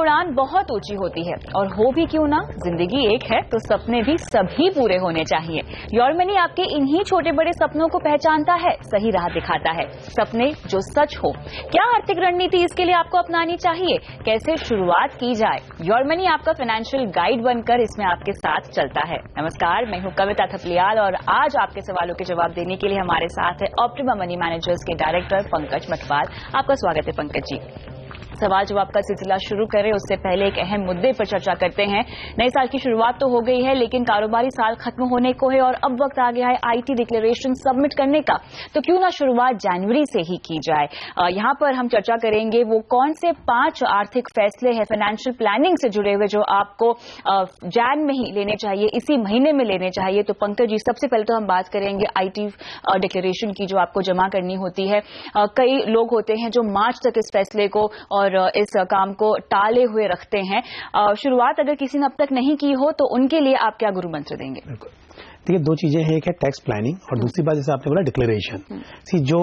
उड़ान बहुत ऊंची होती है और हो भी क्यों ना, जिंदगी एक है तो सपने भी सभी पूरे होने चाहिए। योर मनी आपके इन्हीं छोटे बड़े सपनों को पहचानता है, सही राह दिखाता है, सपने जो सच हो। क्या आर्थिक रणनीति इसके लिए आपको अपनानी चाहिए, कैसे शुरुआत की जाए, योर मनी आपका फाइनेंशियल गाइड बनकर इसमें आपके साथ चलता है। नमस्कार, मैं हूं कविता थपलियाल और आज आपके सवालों के जवाब देने के लिए हमारे साथ है ऑप्टिमा मनी मैनेजर्स के डायरेक्टर पंकज मटवाल। आपका स्वागत है पंकज जी। सवाल जवाब का सिलसिला शुरू करें उससे पहले एक अहम मुद्दे पर चर्चा करते हैं। नए साल की शुरुआत तो हो गई है, लेकिन कारोबारी साल खत्म होने को है और अब वक्त आ गया है आईटी डिक्लेरेशन सबमिट करने का। तो क्यों ना शुरुआत जनवरी से ही की जाए। यहां पर हम चर्चा करेंगे वो कौन से 5 आर्थिक फैसले हैं फाइनेंशियल प्लानिंग से जुड़े हुए जो आपको जैन में ही लेने चाहिए, इसी महीने में लेने चाहिए। तो पंकज जी, सबसे पहले तो हम बात करेंगे आईटी डिक्लेरेशन की जो आपको जमा करनी होती है। कई लोग होते हैं जो मार्च तक इस फैसले को और इस काम को टाले हुए रखते हैं। शुरुआत अगर किसी ने अब तक नहीं की हो तो उनके लिए आप क्या गुरु मंत्र देंगे? देखिए, दो चीजें हैं, एक है टैक्स प्लानिंग और दूसरी बात जैसे आपने बोला डिक्लेरेशन। जो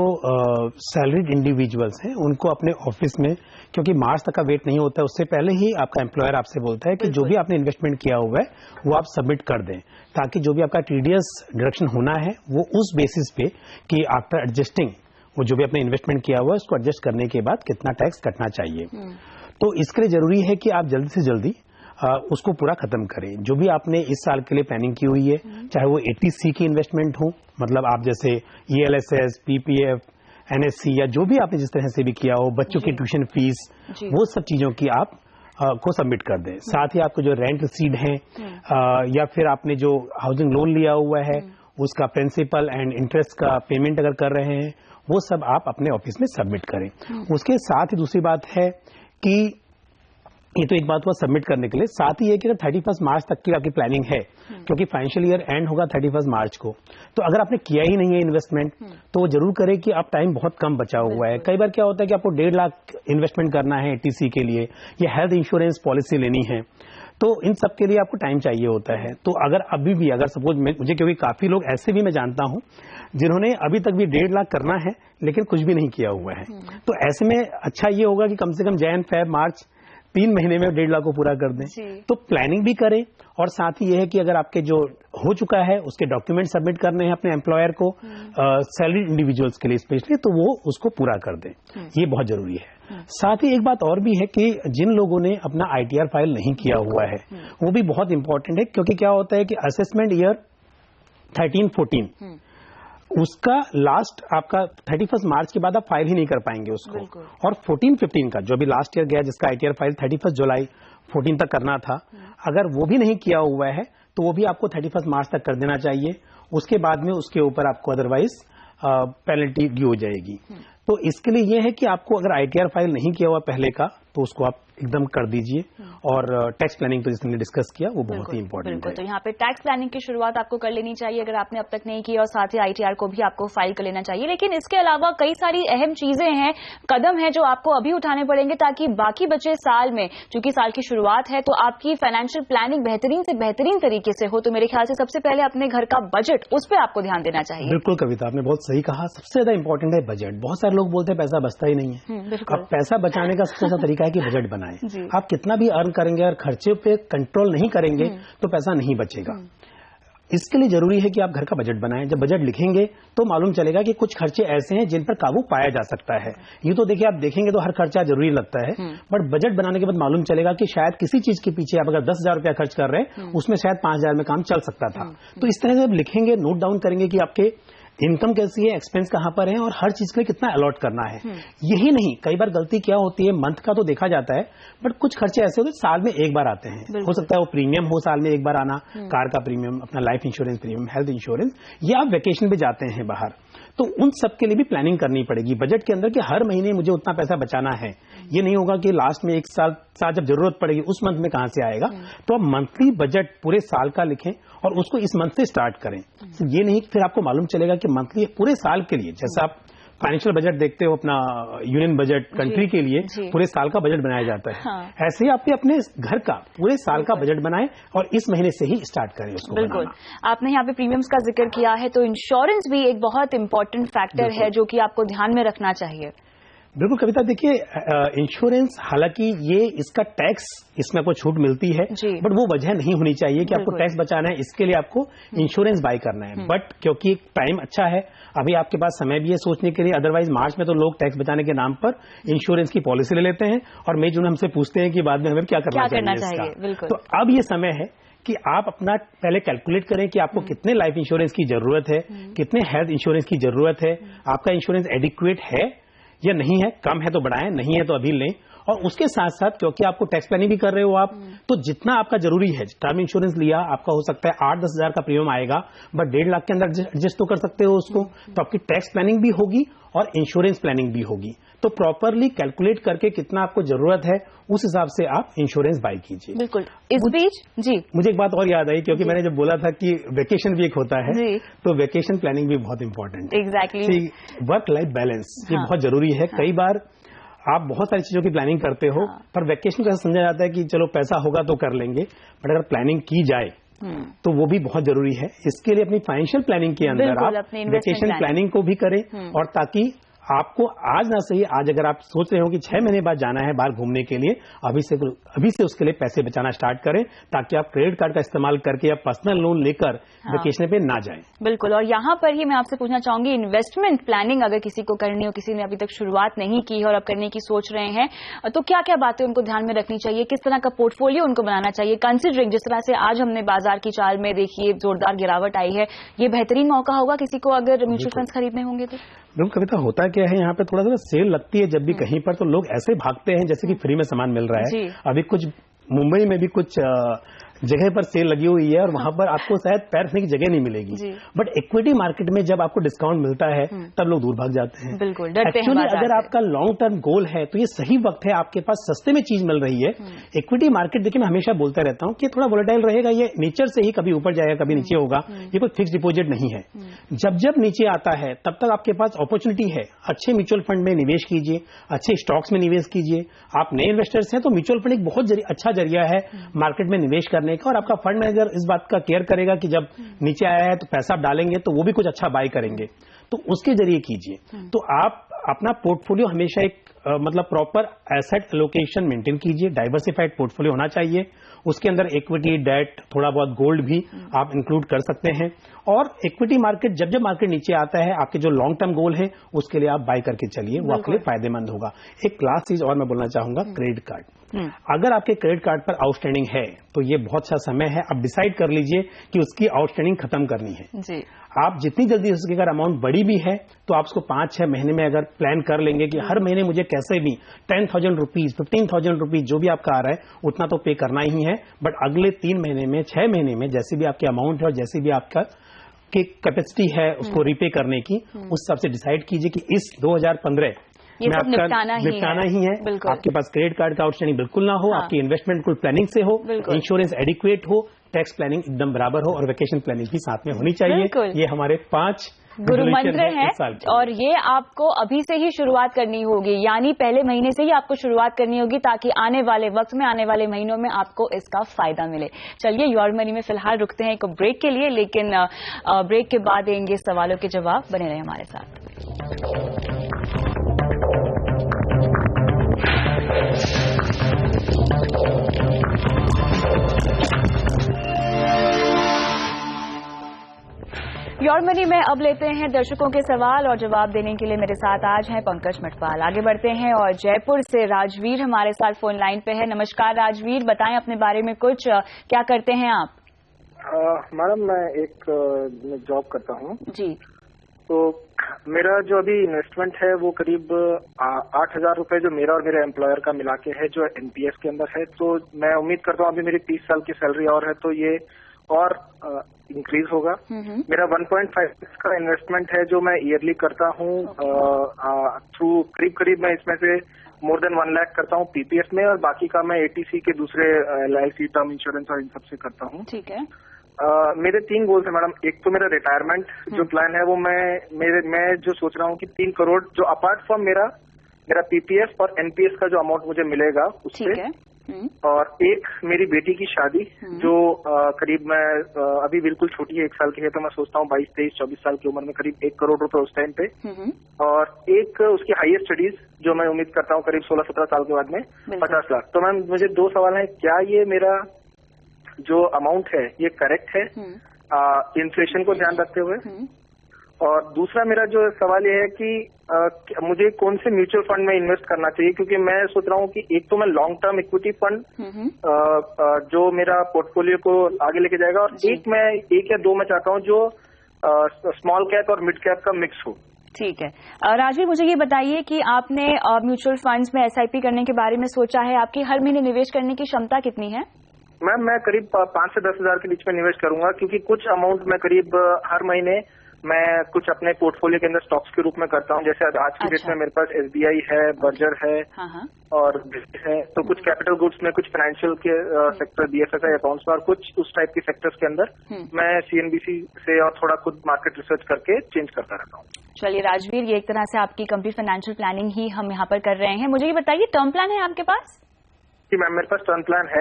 सैलरीड इंडिविजुअल्स हैं उनको अपने ऑफिस में, क्योंकि मार्च तक का वेट नहीं होता है, उससे पहले ही आपका एम्प्लॉयर आपसे बोलता है कि जो भी आपने इन्वेस्टमेंट किया हुआ है वो आप सबमिट कर दें, ताकि जो भी आपका टीडीएस डिडक्शन होना है वो उस बेसिस पे कि आफ्टर एडजस्टिंग वो जो भी आपने इन्वेस्टमेंट किया हुआ है उसको एडजस्ट करने के बाद कितना टैक्स कटना चाहिए। तो इसके लिए जरूरी है कि आप जल्दी से जल्दी उसको पूरा खत्म करें। जो भी आपने इस साल के लिए प्लानिंग की हुई है, चाहे वो 80C की इन्वेस्टमेंट हो, मतलब आप जैसे ELSS, PPF, NSC या जो भी आपने जिस तरह से भी किया हो, बच्चों की ट्यूशन फीस, वो सब चीजों की आप को सबमिट कर दें। साथ ही आपको जो रेंट रसीड है या फिर आपने जो हाउसिंग लोन लिया हुआ है उसका प्रिंसिपल एंड इंटरेस्ट का पेमेंट अगर कर रहे हैं वो सब आप अपने ऑफिस में सबमिट करें। उसके साथ ही दूसरी बात है कि ये तो एक बात हुआ सबमिट करने के लिए, साथ ही ये कि अगर 31 मार्च तक की आपकी प्लानिंग है, क्योंकि फाइनेंशियल ईयर एंड होगा 31 मार्च को, तो अगर आपने किया ही नहीं है इन्वेस्टमेंट तो वो जरूर करें कि अब टाइम बहुत कम बचा हुआ है। कई बार क्या होता है कि आपको 1.5 लाख इन्वेस्टमेंट करना है 80C के लिए, या हेल्थ इंश्योरेंस पॉलिसी लेनी है, तो इन सब के लिए आपको टाइम चाहिए होता है। तो अगर अभी भी अगर सपोज मुझे, क्योंकि काफी लोग ऐसे भी मैं जानता हूं जिन्होंने अभी तक भी 1.5 लाख करना है लेकिन कुछ भी नहीं किया हुआ है, तो ऐसे में अच्छा ये होगा कि कम से कम जैन, फेब, मार्च 3 महीने में 1.5 लाख को पूरा कर दें। तो प्लानिंग भी करें और साथ ही ये है कि अगर आपके जो हो चुका है उसके डॉक्यूमेंट सबमिट करने हैं अपने एम्प्लॉयर को, सैलरी इंडिविजुअल्स के लिए स्पेशली, तो वो उसको पूरा कर दें। ये बहुत जरूरी है। साथ ही एक बात और भी है कि जिन लोगों ने अपना ITR फाइल नहीं किया हुआ है वो भी बहुत इंपॉर्टेंट है, क्योंकि क्या होता है कि असेसमेंट ईयर 13-14 उसका लास्ट आपका 31 मार्च के बाद आप फाइल ही नहीं कर पाएंगे उसको, और 14-15 का जो भी लास्ट ईयर गया जिसका ITR फाइल 31 जुलाई 14 तक करना था, अगर वो भी नहीं किया हुआ है तो वो भी आपको 31 मार्च तक कर देना चाहिए। उसके बाद में उसके ऊपर आपको अदरवाइज पेनल्टी ड्यू हो जाएगी। तो इसके लिए ये है कि आपको अगर ITR फाइल नहीं किया हुआ पहले का तो उसको आप एकदम कर दीजिए। और टैक्स प्लानिंग तो जिसने डिस्कस किया वो बहुत ही इंपॉर्टेंट है। तो यहाँ पे टैक्स प्लानिंग की शुरुआत आपको कर लेनी चाहिए अगर आपने अब तक नहीं की, और साथ ही ITR को भी आपको फाइल कर लेना चाहिए। लेकिन इसके अलावा कई सारी अहम चीजें हैं, कदम हैं जो आपको अभी उठाने पड़ेंगे ताकि बाकी बचे साल में, चूंकि साल की शुरुआत है, तो आपकी फाइनेंशियल प्लानिंग बेहतरीन से बेहतरीन तरीके से हो। तो मेरे ख्याल से सबसे पहले अपने घर का बजट, उस पर आपको ध्यान देना चाहिए। बिल्कुल कविता, आपने बहुत सही कहा, सबसे ज्यादा इंपॉर्टेंट है बजट। बहुत सारे लोग बोलते हैं पैसा बचता ही नहीं है। अब पैसा बचाने का सबसे अच्छा तरीका है कि बजट बनाएं। आप कितना भी अर्न करेंगे और खर्चे पे कंट्रोल नहीं करेंगे तो पैसा नहीं बचेगा। इसके लिए जरूरी है कि आप घर का बजट बनाएं। जब बजट लिखेंगे तो मालूम चलेगा कि कुछ खर्चे ऐसे हैं जिन पर काबू पाया जा सकता है। ये तो देखिए, आप देखेंगे तो हर खर्चा जरूरी लगता है, बट बजट बनाने के बाद मालूम चलेगा कि शायद किसी चीज के पीछे आप अगर 10,000 रुपया खर्च कर रहे हैं उसमें शायद 5,000 में काम चल सकता था। तो इस तरह से जब लिखेंगे, नोट डाउन करेंगे कि आपके इनकम कैसी है, एक्सपेंस कहां पर है और हर चीज के लिए कितना अलॉट करना है। यही नहीं, कई बार गलती क्या होती है, मंथ का तो देखा जाता है बट कुछ खर्चे ऐसे होते हैं साल में एक बार आते हैं। हो सकता है वो प्रीमियम हो साल में एक बार आना, कार का प्रीमियम, अपना life insurance premium, health insurance, या आप वेकेशन पे जाते हैं बाहर, तो उन सब के लिए भी प्लानिंग करनी पड़ेगी बजट के अंदर कि हर महीने मुझे उतना पैसा बचाना है। ये नहीं होगा कि लास्ट में एक साल साथ जब जरूरत पड़ेगी उस मंथ में कहां से आएगा। तो आप मंथली बजट पूरे साल का लिखें और उसको इस मंथ से स्टार्ट करें। ये नहीं, फिर आपको मालूम चलेगा कि मंथली पूरे साल के लिए, जैसा आप फाइनेंशियल बजट देखते हो अपना यूनियन बजट कंट्री के लिए, पूरे साल का बजट बनाया जाता है। ऐसे ही आप अपने घर का पूरे साल का बजट बनाएं और इस महीने से ही स्टार्ट करें उसको। बिल्कुल, आपने यहाँ पे प्रीमियम्स का जिक्र किया है, तो इंश्योरेंस भी एक बहुत इंपॉर्टेंट फैक्टर है जो कि आपको ध्यान में रखना चाहिए। बिल्कुल कविता, देखिए इंश्योरेंस, हालांकि ये इसका टैक्स, इसमें आपको छूट मिलती है, बट वो वजह नहीं होनी चाहिए कि आपको टैक्स बचाना है, इसके लिए आपको इंश्योरेंस बाय करना है। बट क्योंकि टाइम अच्छा है, अभी आपके पास समय भी है सोचने के लिए, अदरवाइज मार्च में तो लोग टैक्स बचाने के नाम पर इंश्योरेंस की पॉलिसी ले लेते हैं और मई जून हमसे पूछते हैं कि बाद में हमें क्या करना चाहिए इसका। तो अब ये समय है कि आप अपना पहले कैलकुलेट करें कि आपको कितने लाइफ इंश्योरेंस की जरूरत है, कितने हेल्थ इंश्योरेंस की जरूरत है, आपका इंश्योरेंस एडिक्वेट है या नहीं है, कम है तो बढ़ाएं, नहीं है तो अभी लें। और उसके साथ साथ क्योंकि आपको टैक्स प्लानिंग भी कर रहे हो आप, तो जितना आपका जरूरी है, टर्म इंश्योरेंस लिया, आपका हो सकता है 8-10 हजार का प्रीमियम आएगा, बट 1.5 लाख के अंदर एडजस्ट तो कर सकते हो उसको, तो आपकी टैक्स प्लानिंग भी होगी और इंश्योरेंस प्लानिंग भी होगी। तो प्रॉपरली कैलकुलेट करके कितना आपको जरूरत है उस हिसाब से आप इंश्योरेंस बाय कीजिए। बिल्कुल। इस बीच जी मुझे एक बात और याद आई, क्योंकि मैंने जब बोला था कि वेकेशन भी एक होता है, तो वेकेशन प्लानिंग भी बहुत इंपॉर्टेंट है। एग्जैक्टली। वर्क लाइफ बैलेंस ये बहुत जरूरी है। कई बार आप बहुत सारी चीजों की प्लानिंग करते हो, पर वेकेशन का समझा जाता है कि चलो पैसा होगा तो कर लेंगे, बट अगर प्लानिंग की जाए तो वो भी बहुत जरूरी है। इसके लिए अपनी फाइनेंशियल प्लानिंग के अंदर आप वेकेशन प्लानिंग को भी करें, और ताकि आपको आज ना सही, आज अगर आप सोच रहे हो कि 6 महीने बाद जाना है बाहर घूमने के लिए, अभी से उसके लिए पैसे बचाना स्टार्ट करें, ताकि आप क्रेडिट कार्ड का इस्तेमाल करके या पर्सनल लोन लेकर वेकेशन पे ना जाएं। बिल्कुल। और यहाँ पर ही मैं आपसे पूछना चाहूंगी, इन्वेस्टमेंट प्लानिंग अगर किसी को करनी हो, किसी ने अभी तक शुरुआत नहीं की है और अब करने की सोच रहे हैं, तो क्या क्या बातें उनको ध्यान में रखनी चाहिए, किस तरह का पोर्टफोलियो उनको बनाना चाहिए, कंसिडरिंग जिस तरह से आज हमने बाजार की चाल में देखिए जोरदार गिरावट आई है, ये बेहतरीन मौका होगा किसी को अगर म्यूचुअल फंड्स खरीदने होंगे तो? बिल्कुल कविता, होता क्या है यहाँ पे थोड़ा सा सेल लगती है जब भी कहीं पर, तो लोग ऐसे भागते हैं जैसे कि फ्री में सामान मिल रहा है। अभी कुछ मुंबई में भी कुछ जगह पर सेल लगी हुई है और वहां पर आपको शायद पैर रखने की जगह नहीं मिलेगी, बट इक्विटी मार्केट में जब आपको डिस्काउंट मिलता है तब लोग दूर भाग जाते हैं। बिल्कुल। एक्चुअली अगर आपका लॉन्ग टर्म गोल है तो ये सही वक्त है, आपके पास सस्ते में चीज मिल रही है। इक्विटी मार्केट देखिए, मैं हमेशा बोलता रहता हूं कि थोड़ा वोलेटाइल रहेगा, ये नेचर से ही कभी ऊपर जाएगा कभी नीचे होगा, ये कोई फिक्स डिपोजिट नहीं है। जब नीचे आता है तब तक आपके पास अपॉर्चुनिटी है, अच्छे म्यूचुअल फंड में निवेश कीजिए, अच्छे स्टॉक्स में निवेश कीजिए। आप नए इन्वेस्टर्स हैं तो म्यूचुअल फंड एक बहुत अच्छा जरिया है मार्केट में निवेश करने का, और आपका फंड मैनेजर इस बात का केयर करेगा कि जब नीचे आया है तो पैसा आप डालेंगे तो वो भी कुछ अच्छा बाय करेंगे, तो उसके जरिए कीजिए। तो आप अपना पोर्टफोलियो हमेशा एक मतलब प्रॉपर एसेट एलोकेशन मेंटेन कीजिए, डाइवर्सिफाइड पोर्टफोलियो होना चाहिए। उसके अंदर इक्विटी, डेट, थोड़ा बहुत गोल्ड भी आप इंक्लूड कर सकते हैं। और इक्विटी मार्केट जब मार्केट नीचे आता है, आपके जो लॉन्ग टर्म गोल है उसके लिए आप बाय करके चलिए, वो आपके लिए फायदेमंद होगा। एक लास्ट चीज और मैं बोलना चाहूंगा, क्रेडिट कार्ड। अगर आपके क्रेडिट कार्ड पर आउटस्टैंडिंग है तो ये बहुत अच्छा समय है, आप डिसाइड कर लीजिए कि उसकी आउटस्टैंडिंग खत्म करनी है जी। आप जितनी जल्दी हो सके, अगर अमाउंट बड़ी भी है तो आप उसको 5-6 महीने में अगर प्लान कर लेंगे कि हर महीने मुझे कैसे भी 10,000 रुपीज, 15,000 रुपीज जो भी आपका आ रहा है उतना तो पे करना ही है, बट अगले 3 महीने में, 6 महीने में जैसी भी आपकी अमाउंट है और जैसी भी आपका की कैपेसिटी है उसको रीपे करने की, उस हिसाब से डिसाइड कीजिए कि इस 2015 ये सब निपटाना ही है। आपके पास क्रेडिट कार्ड का आउटस्टैंडिंग बिल्कुल ना हो, आपकी इन्वेस्टमेंट कुल प्लानिंग से हो, इंश्योरेंस एडिक्वेट हो, टैक्स प्लानिंग एकदम बराबर हो, और वेकेशन प्लानिंग भी साथ में होनी चाहिए। ये हमारे 5 गुरु मंत्र हैं, और ये आपको अभी से ही शुरुआत करनी होगी, यानी पहले महीने से ही आपको शुरुआत करनी होगी, ताकि आने वाले वक्त में, आने वाले महीनों में आपको इसका फायदा मिले। चलिए, योर मनी में फिलहाल रुकते हैं एक ब्रेक के लिए, लेकिन ब्रेक के बाद देंगे सवालों के जवाब। बने रहे हमारे साथ। योर मनी में अब लेते हैं दर्शकों के सवाल, और जवाब देने के लिए मेरे साथ आज हैं पंकज मटवाल। आगे बढ़ते हैं और जयपुर से राजवीर हमारे साथ फोन लाइन पे है। नमस्कार राजवीर, बताएं अपने बारे में कुछ, क्या करते हैं आप? मैडम, मैं एक जॉब करता हूँ जी। तो मेरा जो अभी इन्वेस्टमेंट है वो करीब 8,000 रुपए जो मेरा और मेरे एम्प्लॉयर का मिला के है, जो एनपीएस के अंदर है। तो मैं उम्मीद करता हूँ, अभी मेरी 30 साल की सैलरी और है तो ये और इंक्रीज होगा। मेरा 1.5 का इन्वेस्टमेंट है जो मैं ईयरली करता हूँ थ्रू, करीब मैं इसमें से मोर देन 1 लाख करता हूँ पीपीएफ में, और बाकी का मैं एटीसी के दूसरे एलआईसी, टर्म इंश्योरेंस और इन सब से करता हूँ। ठीक है। मेरे 3 गोल्स है मैडम। एक तो मेरा रिटायरमेंट जो प्लान है वो मैं जो सोच रहा हूँ कि 3 करोड़ जो अपार्ट फ्रॉम मेरा पीपीएफ और एनपीएस का जो अमाउंट मुझे मिलेगा उससे और एक मेरी बेटी की शादी जो करीब मैं अभी बिल्कुल छोटी है, 1 साल की है, तो मैं सोचता हूँ 22, 23, 24 साल की उम्र में करीब 1 करोड़ रुपए उस टाइम पे। और एक उसकी हाईएस्ट स्टडीज जो मैं उम्मीद करता हूँ करीब 16-17 साल के बाद में 50 लाख। तो मैम मुझे 2 सवाल है, क्या ये मेरा जो अमाउंट है ये करेक्ट है इन्फ्लेशन को ध्यान रखते हुए? और दूसरा मेरा जो सवाल ये है कि मुझे कौन से म्यूचुअल फंड में इन्वेस्ट करना चाहिए, क्योंकि मैं सोच रहा हूँ कि एक तो मैं लॉन्ग टर्म इक्विटी फंड जो मेरा पोर्टफोलियो को आगे लेके जाएगा, और एक या दो मैं चाहता हूँ जो स्मॉल कैप और मिड कैप का मिक्स हो। ठीक है राजवीर, मुझे ये बताइए कि आपने म्यूचुअल फंड्स में SIP करने के बारे में सोचा है, आपकी हर महीने निवेश करने की क्षमता कितनी है? मैम मैं करीब 5 से 10 हजार के बीच में निवेश करूंगा, क्योंकि कुछ अमाउंट मैं करीब हर महीने मैं कुछ अपने पोर्टफोलियो के अंदर स्टॉक्स के रूप में करता हूँ। जैसे आज की डेट में मेरे पास SBI है, बर्जर है और है, तो कुछ कैपिटल गुड्स में, कुछ फाइनेंशियल के सेक्टर BFSI अकाउंट्स में, और कुछ उस टाइप के सेक्टर्स के अंदर मैं CNBC से और थोड़ा खुद मार्केट रिसर्च करके चेंज करता रहता हूँ। चलिए राजवीर, ये एक तरह से आपकी कंप्लीट फाइनेंशियल प्लानिंग ही हम यहाँ पर कर रहे हैं। मुझे ये बताइए, टर्म प्लान है आपके पास? जी मैम, मेरे पास टर्म प्लान है,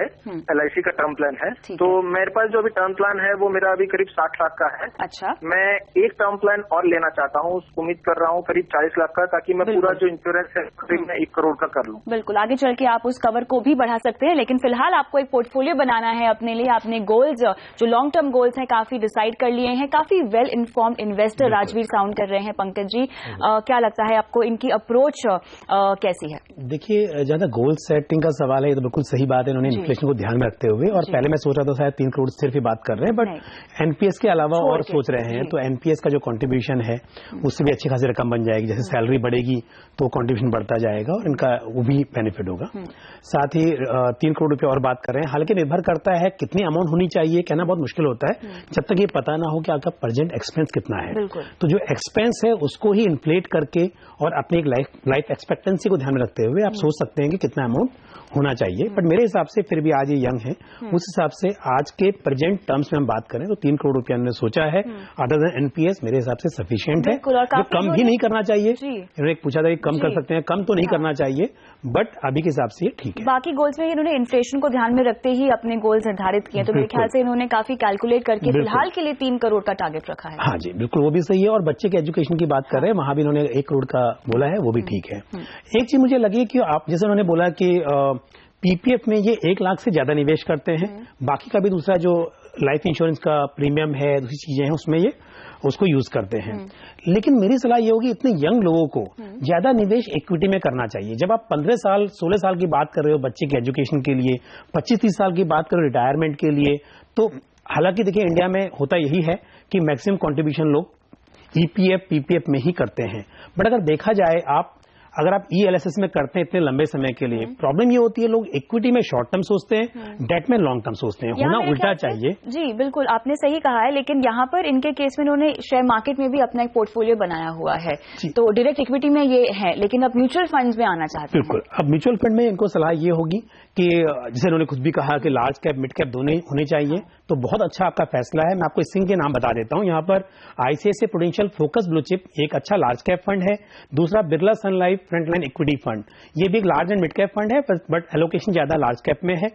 LIC का टर्म प्लान है। तो मेरे पास जो अभी टर्म प्लान है वो मेरा अभी करीब 60 लाख का है। अच्छा। मैं एक टर्म प्लान और लेना चाहता हूँ, उम्मीद कर रहा हूँ करीब 40 लाख का, ताकि मैं पूरा जो इंश्योरेंस है करीब मैं 1 करोड़ का कर लूँ। बिल्कुल, आगे चल के आप उस कवर को भी बढ़ा सकते हैं, लेकिन फिलहाल आपको एक पोर्टफोलियो बनाना है अपने लिए। आपने गोल्स, जो लॉन्ग टर्म गोल्स हैं, काफी डिसाइड कर लिए हैं। काफी well informed investor Rajveer sound कर रहे हैं। पंकज जी, क्या लगता है आपको, इनकी अप्रोच कैसी है? देखिए, ज्यादा गोल सेटिंग का सवाल है, ये तो बिल्कुल सही बात है, उन्होंने इन्फ्लेशन को ध्यान में रखते हुए। और पहले मैं सोच रहा था शायद 3 करोड़ सिर्फ ही बात कर रहे हैं, बट NPS के अलावा और सोच रहे हैं, तो NPS का जो कंट्रीब्यूशन है उससे भी अच्छी खासी रकम बन जाएगी। जैसे सैलरी बढ़ेगी तो कंट्रीब्यूशन बढ़ता जाएगा और इनका वो भी बेनिफिट होगा। साथ ही 3 करोड़ रुपए और बात कर रहे हैं। हालांकि निर्भर करता है कितनी अमाउंट होनी चाहिए, कहना बहुत मुश्किल होता है जब तक ये पता ना हो कि आपका प्रेजेंट एक्सपेंस कितना है। तो जो एक्सपेंस है उसको ही इन्फ्लेट करके और अपनी एक लाइफ एक्सपेक्टेंसी को ध्यान में रखते हुए आप सोच सकते हैं कि कितना अमाउंट होना चाहिए। बट मेरे हिसाब से फिर भी आज ये यंग है, उस हिसाब से आज के प्रेजेंट टर्म्स में हम बात करें तो 3 करोड़ रुपया हमने सोचा है। अदर देन NPS मेरे हिसाब से सफिशिएंट है। जो कम भी नहीं करना चाहिए, इन्होंने पूछा था कि कम कर सकते हैं, कम तो नहीं करना चाहिए, बट अभी के हिसाब से ये ठीक है। बाकी गोल्स में इन्होंने इन्फ्लेशन को ध्यान में रखते ही अपने गोल्स निर्धारित किए, तो मेरे ख्याल से इन्होंने काफी कैलकुलेट करके फिलहाल के लिए 3 करोड़ का टारगेट रखा है। हाँ जी, बिल्कुल, वो भी सही है। और बच्चे के एजुकेशन की बात कर रहे हैं, वहां भी इन्होंने 1 करोड़ का बोला है, वो भी ठीक है। एक चीज मुझे लगी कि आप जैसे उन्होंने बोला कि PPF में ये 1 लाख से ज्यादा निवेश करते हैं, बाकी का भी दूसरा जो लाइफ इंश्योरेंस का प्रीमियम है, दूसरी चीजें हैं, उसमें ये उसको यूज करते हैं। लेकिन मेरी सलाह ये होगी, इतने यंग लोगों को ज्यादा निवेश इक्विटी में करना चाहिए। जब आप 15 साल 16 साल की बात कर रहे हो बच्चे के एजुकेशन के लिए, 25-30 साल की बात कर रहे हो रिटायरमेंट के लिए, तो हालांकि देखिए इंडिया में होता यही है कि मैक्सिमम कॉन्ट्रीब्यूशन लोग EPF PPF में ही करते हैं। बट अगर देखा जाए, अगर आप ELSS में करते हैं इतने लंबे समय के लिए, प्रॉब्लम ये होती है लोग इक्विटी में शॉर्ट टर्म सोचते हैं, डेट में लॉन्ग टर्म सोचते हैं। होना उल्टा चाहिए। जी बिल्कुल, आपने सही कहा है, लेकिन यहाँ पर इनके केस में इन्होंने शेयर मार्केट में भी अपना एक पोर्टफोलियो बनाया हुआ है, तो डायरेक्ट इक्विटी में ये है, लेकिन अब म्यूचुअल फंड्स में आना चाहते हैं। बिल्कुल, अब म्यूचुअल फंड में इनको सलाह ये होगी कि जैसे उन्होंने खुद भी कहा कि लार्ज कैप मिड कैप दोनों होने चाहिए, तो बहुत अच्छा आपका फैसला है। मैं आपको इस के नाम बता देता हूं। यहाँ पर ICICI prudential focus blue chip एक अच्छा लार्ज कैप फंड है। दूसरा Birla Sun Life frontline equity fund, ये भी एक large and mid cap fund है, बट एलोकेशन ज्यादा लार्ज कैप में है।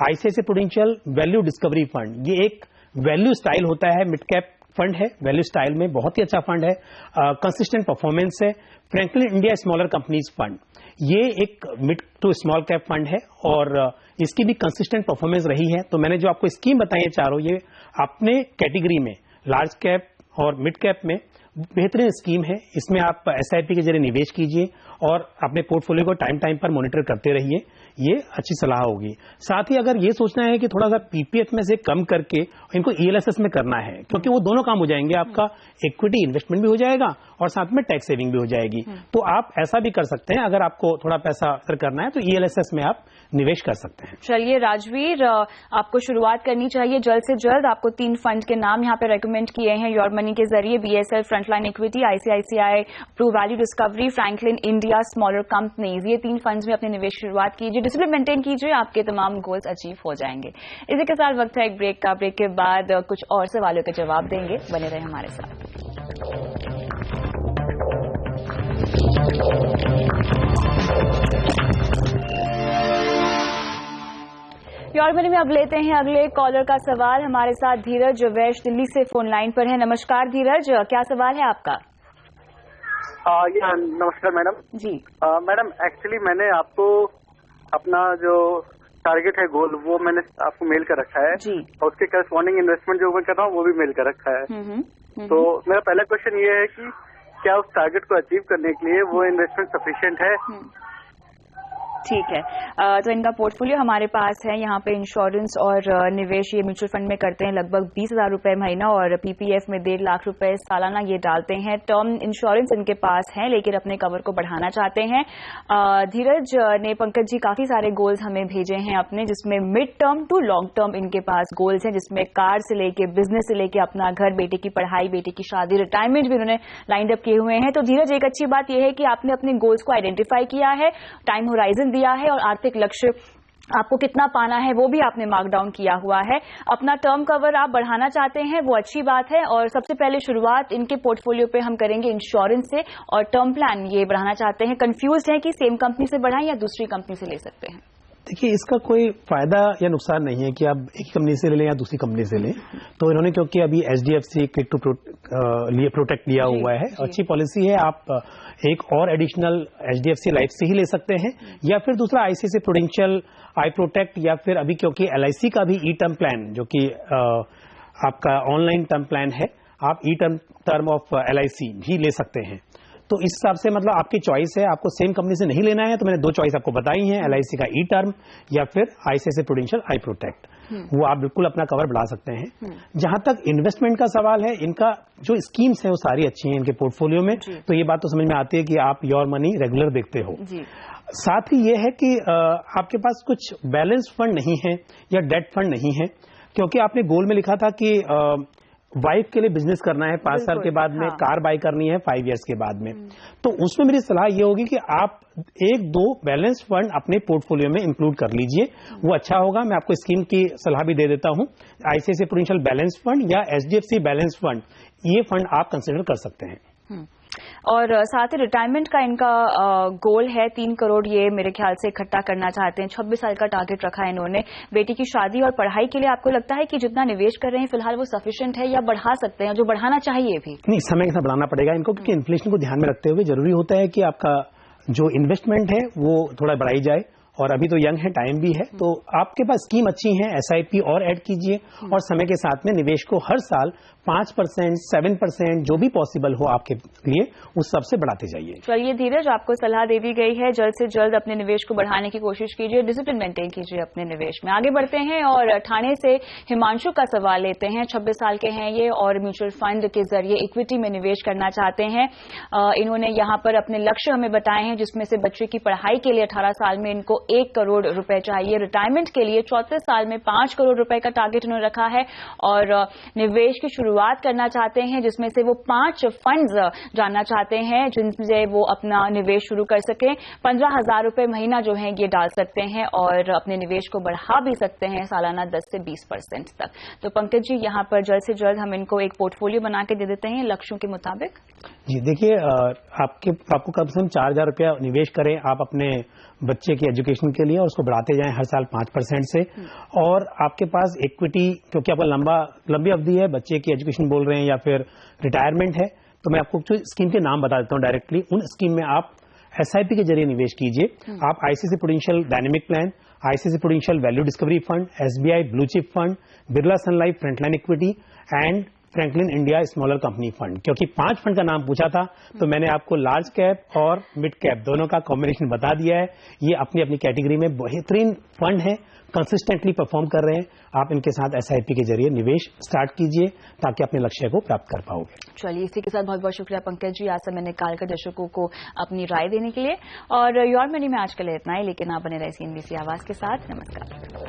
ICICI prudential value discovery fund, ये एक वैल्यू स्टाइल होता है, मिड कैप फंड है, वैल्यू स्टाइल में बहुत ही अच्छा फंड है, कंसिस्टेंट परफॉर्मेंस है। Franklin India smaller companies fund, ये एक mid to small cap fund है और इसकी भी कंसिस्टेंट परफॉर्मेंस रही है। तो मैंने जो आपको स्कीम बताई है चारों, ये अपने कैटेगरी में लार्ज कैप और मिड कैप में बेहतरीन स्कीम है। इसमें आप SIP के जरिए निवेश कीजिए और अपने पोर्टफोलियो को टाइम टाइम पर मॉनिटर करते रहिए, ये अच्छी सलाह होगी। साथ ही अगर ये सोचना है कि थोड़ा सा PPF में से कम करके इनको ELSS में करना है, क्योंकि वो दोनों काम हो जाएंगे, आपका इक्विटी इन्वेस्टमेंट भी हो जाएगा और साथ में टैक्स सेविंग भी हो जाएगी। तो आप ऐसा भी कर सकते हैं, अगर आपको थोड़ा पैसा करना है तो ELSS में आप निवेश कर सकते हैं। चलिए राजवीर, आपको शुरुआत करनी चाहिए जल्द से जल्द। आपको 3 फंड के नाम यहाँ पे रेकमेंड किए हैं योर मनी के जरिए, BSL frontline equity, ICICI pru value discovery, Franklin India smaller companies. ये 3 फंड्स में अपने निवेश शुरुआत कीजिए, डिसिप्लिन मेंटेन कीजिए, आपके तमाम गोल्स अचीव हो जाएंगे। इसी के साथ वक्त है एक ब्रेक का। ब्रेक के बाद कुछ और सवालों के जवाब देंगे, बने रहे हमारे साथ। योर मनी में अब लेते हैं अगले कॉलर का सवाल। हमारे साथ धीरज वैश दिल्ली से फोन लाइन पर है। नमस्कार धीरज, क्या सवाल है आपका? नमस्कार मैडम जी। मैडम एक्चुअली मैंने आपको अपना जो टारगेट है, गोल, वो मैंने आपको मेल कर रखा है जी। और उसके करस्पॉन्डिंग इन्वेस्टमेंट जो मैं कर रहा हूँ वो भी मेल कर रखा है। तो मेरा पहला क्वेश्चन ये है कि क्या उस टारगेट को अचीव करने के लिए वो इन्वेस्टमेंट सफिशिएंट है? ठीक है, तो इनका पोर्टफोलियो हमारे पास है। यहाँ पे इंश्योरेंस और निवेश ये म्यूचुअल फंड में करते हैं, लगभग 20,000 रुपए महीना, और पीपीएफ में 1.5 लाख रुपए सालाना ये डालते हैं। टर्म इंश्योरेंस इनके पास है, लेकिन अपने कवर को बढ़ाना चाहते हैं। धीरज ने, पंकज जी, काफी सारे गोल्स हमें भेजे हैं अपने, जिसमें mid term to long term इनके पास गोल्स हैं, जिसमें कार से लेके बिजनेस से लेके अपना घर, बेटे की पढ़ाई, बेटे की शादी, रिटायरमेंट भी उन्होंने लाइंड अप किए हुए हैं। तो धीरज, एक अच्छी बात यह है कि आपने अपने गोल्स को आइडेंटिफाई किया है, टाइम होराइजन दिया है, और आर्थिक लक्ष्य आपको कितना पाना है वो भी आपने मार्क डाउन किया हुआ है। अपना टर्म कवर आप बढ़ाना चाहते हैं, वो अच्छी बात है। और सबसे पहले शुरुआत इनके पोर्टफोलियो पे हम करेंगे इंश्योरेंस से, और टर्म प्लान ये बढ़ाना चाहते हैं। कंफ्यूज है कि सेम कंपनी से बढ़ाएं या दूसरी कंपनी से ले सकते हैं? देखिए, इसका कोई फायदा या नुकसान नहीं है कि आप एक ही कंपनी से ले लें या दूसरी कंपनी से लें। तो इन्होंने, क्योंकि अभी HDFC क्विक टू प्रोटेक्ट लिया हुआ है, अच्छी पॉलिसी है। आप एक और एडिशनल HDFC लाइफ से ही ले सकते हैं, या फिर दूसरा ICICI प्रूडेंशियल आई प्रोटेक्ट, या फिर अभी क्योंकि LIC का भी ई टर्म प्लान, जो कि आपका ऑनलाइन टर्म प्लान है, आप ई टर्म ऑफ LIC भी ले सकते हैं। तो इस हिसाब से मतलब आपकी चॉइस है, आपको सेम कंपनी से नहीं लेना है। तो मैंने 2 चॉइस आपको बताई हैं, LIC का ई टर्म या फिर ICICI प्रूडेंशियल आई प्रोटेक्ट। वो आप बिल्कुल अपना कवर बढ़ा सकते हैं। जहां तक इन्वेस्टमेंट का सवाल है, इनका जो स्कीम्स है वो सारी अच्छी हैं इनके पोर्टफोलियो में। तो ये बात तो समझ में आती है कि आप योर मनी रेगुलर देखते हो। साथ ही ये है कि आपके पास कुछ बैलेंस फंड नहीं है या डेट फंड नहीं है, क्योंकि आपने गोल में लिखा था कि वाइफ के लिए बिजनेस करना है 5 साल के बाद में, कार बाय करनी है 5 इयर्स के बाद में। तो उसमें मेरी सलाह ये होगी कि आप 1-2 बैलेंस फंड अपने पोर्टफोलियो में इंक्लूड कर लीजिए, वो अच्छा होगा। मैं आपको स्कीम की सलाह भी दे देता हूं। ICICI प्रूडेंशियल बैलेंस फंड या HDFC बैलेंस फंड, ये फंड आप कंसिडर कर सकते हैं। और साथ ही रिटायरमेंट का इनका गोल है 3 करोड़, ये मेरे ख्याल से इकट्ठा करना चाहते हैं। 26 साल का टारगेट रखा है इन्होंने। बेटी की शादी और पढ़ाई के लिए आपको लगता है कि जितना निवेश कर रहे हैं फिलहाल वो सफिशिएंट है, या बढ़ा सकते हैं, जो बढ़ाना चाहिए भी? नहीं, समय के साथ बढ़ाना पड़ेगा इनको, क्योंकि इन्फ्लेशन को ध्यान में रखते हुए जरूरी होता है कि आपका जो इन्वेस्टमेंट है वो थोड़ा बढ़ाई जाए। और अभी तो यंग है, टाइम भी है, तो आपके पास स्कीम अच्छी है, SIP और ऐड कीजिए, और समय के साथ में निवेश को हर साल 5%, 7% जो भी पॉसिबल हो आपके लिए, उस सबसे बढ़ाते जाइए। चलिए धीरज, आपको सलाह दे दी गई है, जल्द से जल्द अपने निवेश को बढ़ाने की कोशिश कीजिए, डिसिप्लिन मेंटेन कीजिए अपने निवेश में। आगे बढ़ते हैं और ठाणे से हिमांशु का सवाल लेते हैं। 26 साल के हैं ये, और म्यूचुअल फंड के जरिए इक्विटी में निवेश करना चाहते हैं। इन्होंने यहाँ पर अपने लक्ष्य हमें बताए हैं, जिसमें से बच्चे की पढ़ाई के लिए 18 साल में इनको 1 करोड़ रुपए चाहिए, रिटायरमेंट के लिए 34 साल में 5 करोड़ रुपए का टारगेट उन्होंने रखा है, और निवेश की शुरुआत करना चाहते हैं, जिसमें से वो 5 फंड्स जानना चाहते हैं जिनसे वो अपना निवेश शुरू कर सकें। 15,000 रुपए महीना जो है ये डाल सकते हैं, और अपने निवेश को बढ़ा भी सकते हैं सालाना 10 से 20% तक। तो पंकज जी, यहाँ पर जल्द से जल्द हम इनको एक पोर्टफोलियो बना के दे देते हैं लक्ष्यों के मुताबिक। जी देखिए, आपको कम से कम 4,000 रुपया निवेश करें आप अपने बच्चे की एजुकेशन के लिए, और उसको बढ़ाते जाएं हर साल 5% से। और आपके पास इक्विटी, क्योंकि आपका लंबी अवधि है, बच्चे की एजुकेशन बोल रहे हैं या फिर रिटायरमेंट है, तो मैं आपको कुछ स्कीम के नाम बता देता हूं डायरेक्टली। उन स्कीम में आप SIP के जरिए निवेश कीजिए। आप ICICI prudential dynamic plan, ICICI prudential value discovery fund, SBI blue chip fund, Birla Sun Life frontline equity and Franklin India smaller company fund. क्योंकि 5 फंड का नाम पूछा था, तो मैंने आपको लार्ज कैप और मिड कैप दोनों का कॉम्बिनेशन बता दिया है। ये अपनी अपनी कैटेगरी में बेहतरीन फंड है, कंसिस्टेंटली परफॉर्म कर रहे हैं। आप इनके साथ SIP के जरिए निवेश स्टार्ट कीजिए, ताकि अपने लक्ष्य को प्राप्त कर पाओगे। चलिए, इसी के साथ बहुत बहुत शुक्रिया पंकज जी, आज समय निकाल कर दर्शकों को अपनी राय देने के लिए। और योर मनी में आज के लिए इतना ही, लेकिन आप बने रहे CNBC आवाज के साथ। नमस्कार।